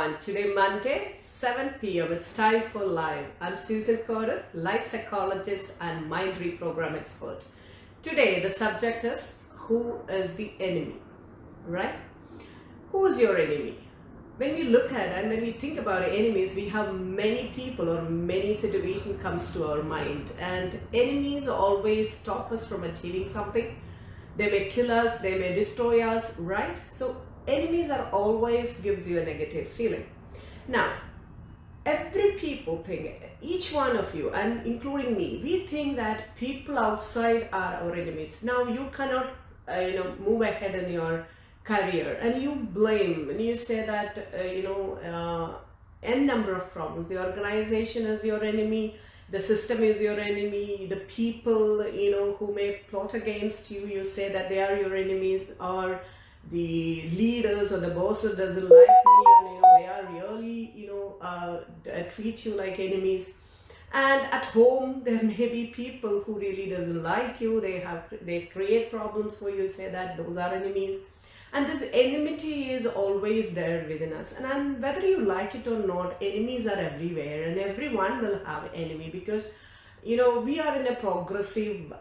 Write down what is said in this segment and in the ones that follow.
everyone. Today Monday, 7 p.m. It's time for live. I'm Susan Koruthu, life psychologist and mind reprogram expert. Today the subject is who is the enemy, right? Who is your enemy? When we look at and when we think about enemies, we have many people or many situations comes to our mind, and enemies always stop us from achieving something. They may kill us, they may destroy us, right? So enemies are always gives you a negative feeling. Now, every people think, each one of you and including me, we think that people outside are our enemies. Now you cannot move ahead in your career and you blame and you say that n number of problems. The organization is your enemy, the system is your enemy, the people who may plot against you, you say that they are your enemies, or the leaders or the bosses doesn't like me and they are really treat you like enemies. And at home there may be people who really doesn't like you, they create problems for you, say that those are enemies. And this enmity is always there within us, and whether you like it or not, enemies are everywhere and everyone will have enemy, because we are in a progressive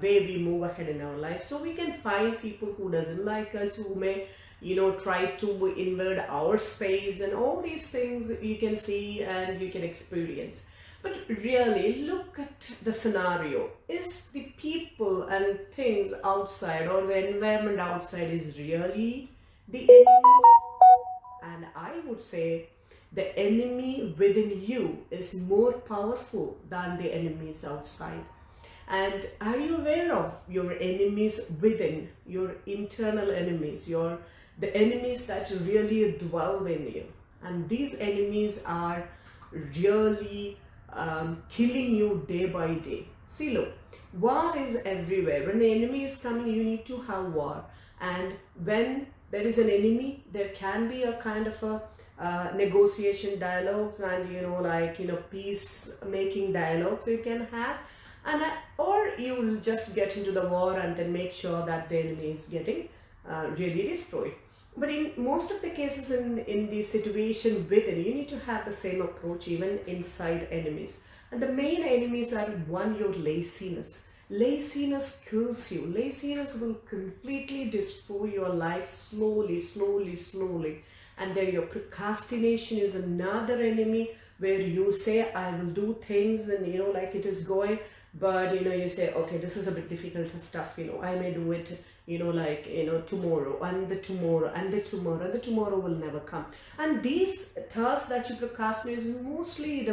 way we move ahead in our life. So we can find people who doesn't like us, who may try to invade our space, and all these things you can see and you can experience. But really look at the scenario. Is the people and things outside or the environment outside is really the enemies? And I would say the enemy within you is more powerful than the enemies outside. And are you aware of your enemies within, your internal enemies, the enemies that really dwell in you? And these enemies are really killing you day by day. See, look, war is everywhere. When the enemy is coming, you need to have war. And when there is an enemy, there can be a kind of a negotiation dialogues and peace making dialogues you can have, and or you will just get into the war and then make sure that the enemy is getting really destroyed. But in most of the cases in the situation within, you need to have the same approach even inside enemies. And the main enemies are, one, your laziness. Laziness kills you. Laziness will completely destroy your life slowly. And then your procrastination is another enemy, where you say I will do things and like it is going, but you say, okay, this is a bit difficult stuff, I may do it tomorrow, and the tomorrow and the tomorrow and the tomorrow will never come. And these tasks that you procrastinate is mostly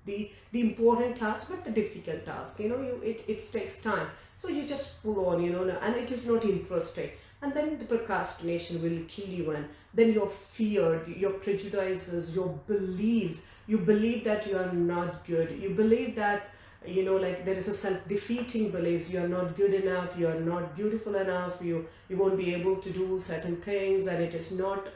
the important task, but the difficult task, it takes time, so you just pull on, and it is not interesting. And then the procrastination will kill you, and then your fear, your prejudices, your beliefs, you believe that you are not good, you believe that there is a self-defeating beliefs, you are not good enough, you are not beautiful enough, you won't be able to do certain things, and it is not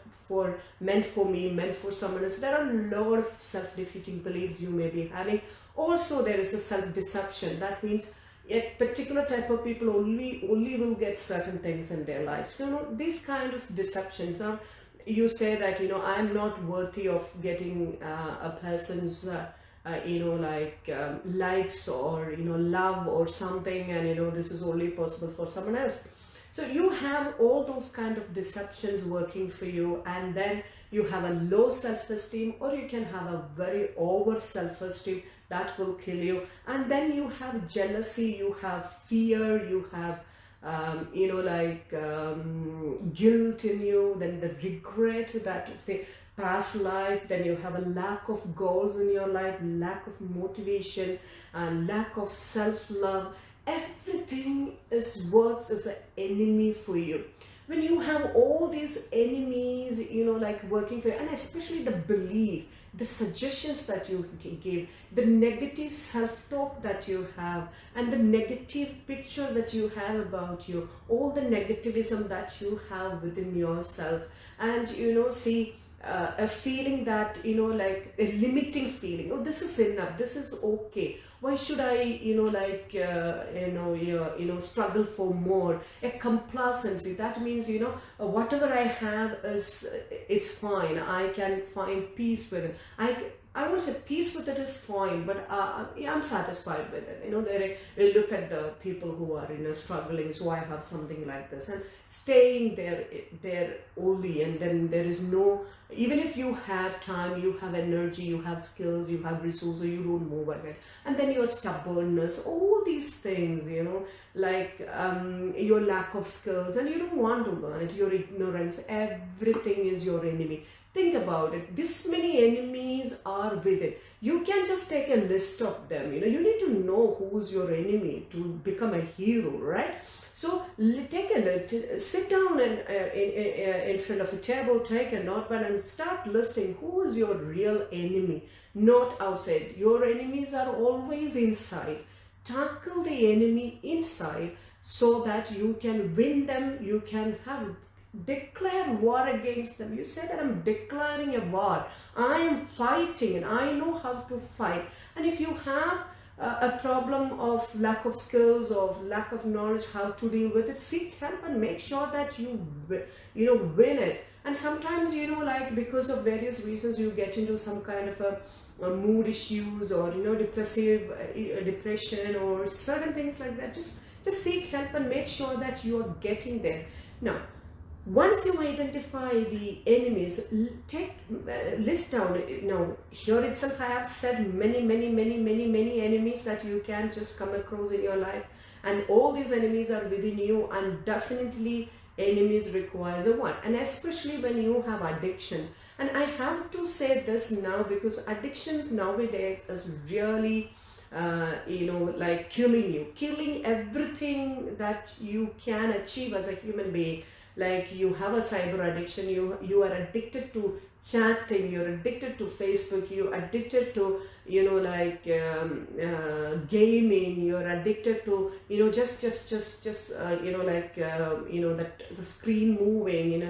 meant for me, meant for someone else. There are a lot of self-defeating beliefs you may be having. Also, there is a self-deception. That means a particular type of people only will get certain things in their life. So these kind of deceptions are, you say that I'm not worthy of getting a person's likes or love or something, and this is only possible for someone else. So you have all those kind of deceptions working for you, and then you have a low self-esteem, or you can have a very over self-esteem that will kill you. And then you have jealousy, you have fear, you have guilt in you, then the regret that of the past life, then you have a lack of goals in your life, lack of motivation, and lack of self-love. Everything works as an enemy for you. When you have all these enemies working for you, and especially the belief, the suggestions that you can give, the negative self-talk that you have, and the negative picture that you have about you, all the negativism that you have within yourself. And see, a feeling that, like a limiting feeling. Oh, this is enough, this is okay, why should I, struggle for more. A complacency, that means, whatever I have is, it's fine, I can find peace with it. I won't say peace with it is fine, but yeah, I'm satisfied with it. They look at the people who are, struggling, so I have something like this, and staying there only, and then there is no, even if you have time, you have energy, you have skills, you have resources, you don't move ahead, and then your stubbornness, all these things, like your lack of skills, and you don't want to learn it, your ignorance, everything is your enemy. Think about it. This many enemies are with it. You can just take a list of them. You need to know who's your enemy to become a hero, right? So take a look, sit down and in front of a table, take a notepad and start listing who is your real enemy, not outside. Your enemies are always inside. Tackle the enemy inside so that you can win them. You can declare war against them. You say that I'm declaring a war, I am fighting, and I know how to fight. And if you have a problem of lack of skills, of lack of knowledge how to deal with it, seek help and make sure that you win it. And sometimes, like, because of various reasons, you get into some kind of a mood issues, or depression, or certain things like that. Just seek help and make sure that you are getting there. Now, once you identify the enemies, list down. Now, here itself I have said many enemies that you can just come across in your life, and all these enemies are within you, and definitely enemies requires a one, and especially when you have addiction. And I have to say this now, because addictions nowadays is really like killing everything that you can achieve as a human being. Like, you have a cyber addiction, you are addicted to chatting, you're addicted to Facebook, you're addicted to gaming, you're addicted to just that the screen moving,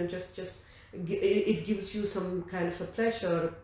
it gives you some kind of a pleasure.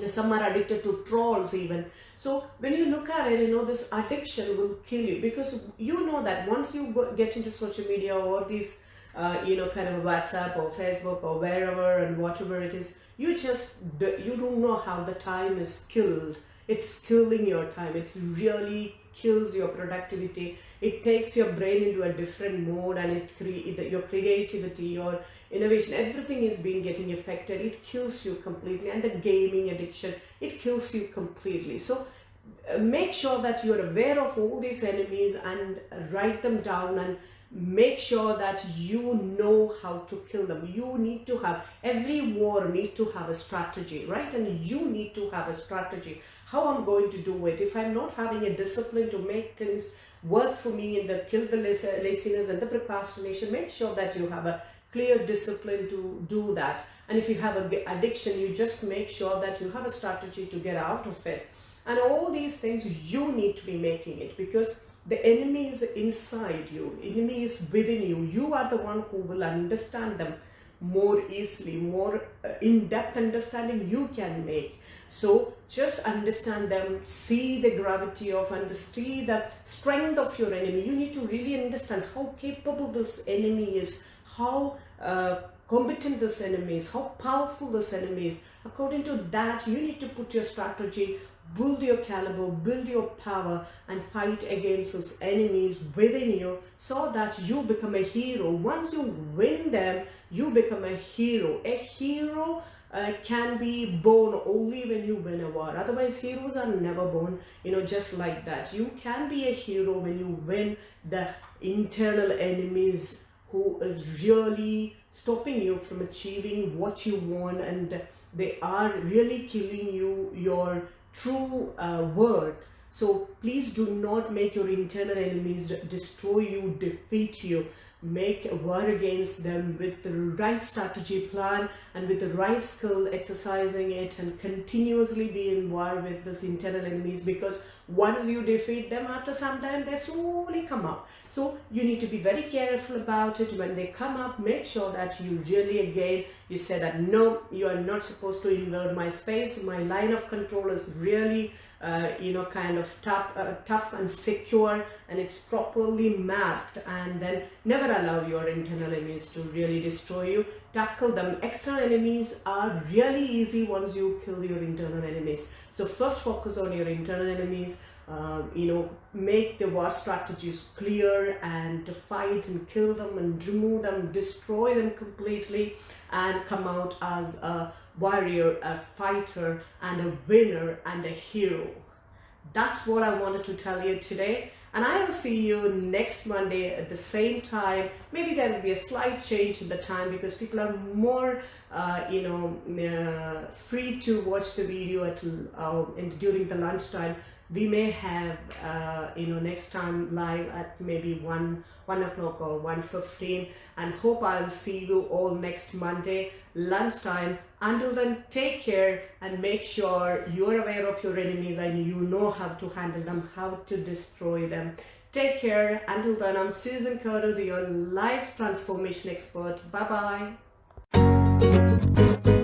Some are addicted to trolls even. So when you look at it, this addiction will kill you, because that once you get into social media or these kind of WhatsApp or Facebook or wherever and whatever it is, you don't know how the time is killed. It's killing your time. It's really kills your productivity. It takes your brain into a different mode, and your creativity, your innovation, everything is getting affected. It kills you completely. And the gaming addiction, it kills you completely. So make sure that you're aware of all these enemies and write them down, and make sure that you know how to kill them. You need to have, every war need to have a strategy, right? And you need to have a strategy. How I'm going to do it? If I'm not having a discipline to make things work for me, and kill the laziness and the procrastination, make sure that you have a clear discipline to do that. And if you have an addiction, you just make sure that you have a strategy to get out of it. And all these things, you need to be making it, because the enemy is inside you, enemy is within you. You are the one who will understand them more easily, more in-depth understanding you can make. So just understand them, see the gravity of, and see the strength of your enemy. You need to really understand how capable this enemy is, how competent this enemy is, how powerful this enemy is. According to that, you need to put your strategy, build your caliber, build your power, and fight against those enemies within you, so that you become a hero. Once you win them, you become a hero. A hero can be born only when you win a war. Otherwise, heroes are never born, just like that. You can be a hero when you win the internal enemies who is really stopping you from achieving what you want, and they are really killing you, your true worth. So please do not make your internal enemies destroy you, defeat you. make a war against them with the right strategy plan and with the right skill, exercising it and continuously be in war with these internal enemies, because once you defeat them, after some time they slowly come up. So you need to be very careful about it. When they come up, make sure that you really, again, you say that no, you are not supposed to invade my space. My line of control is really kind of tough and secure, and it's properly mapped, and then never allow your internal enemies to really destroy you. Tackle them. External enemies are really easy once you kill your internal enemies. So first focus on your internal enemies. Make the war strategies clear and to fight and kill them and remove them, destroy them completely, and come out as a warrior, a fighter, and a winner and a hero. That's what I wanted to tell you today, and I will see you next Monday at the same time. Maybe there will be a slight change in the time because people are more free to watch the video at during the lunchtime. We may have next time live at maybe 1 o'clock or 1:15, and hope I'll see you all next Monday lunchtime. Until then, take care and make sure you're aware of your enemies and you know how to handle them, how to destroy them. Take care. Until then, I'm Susan Koruthu, your life transformation expert. Bye bye.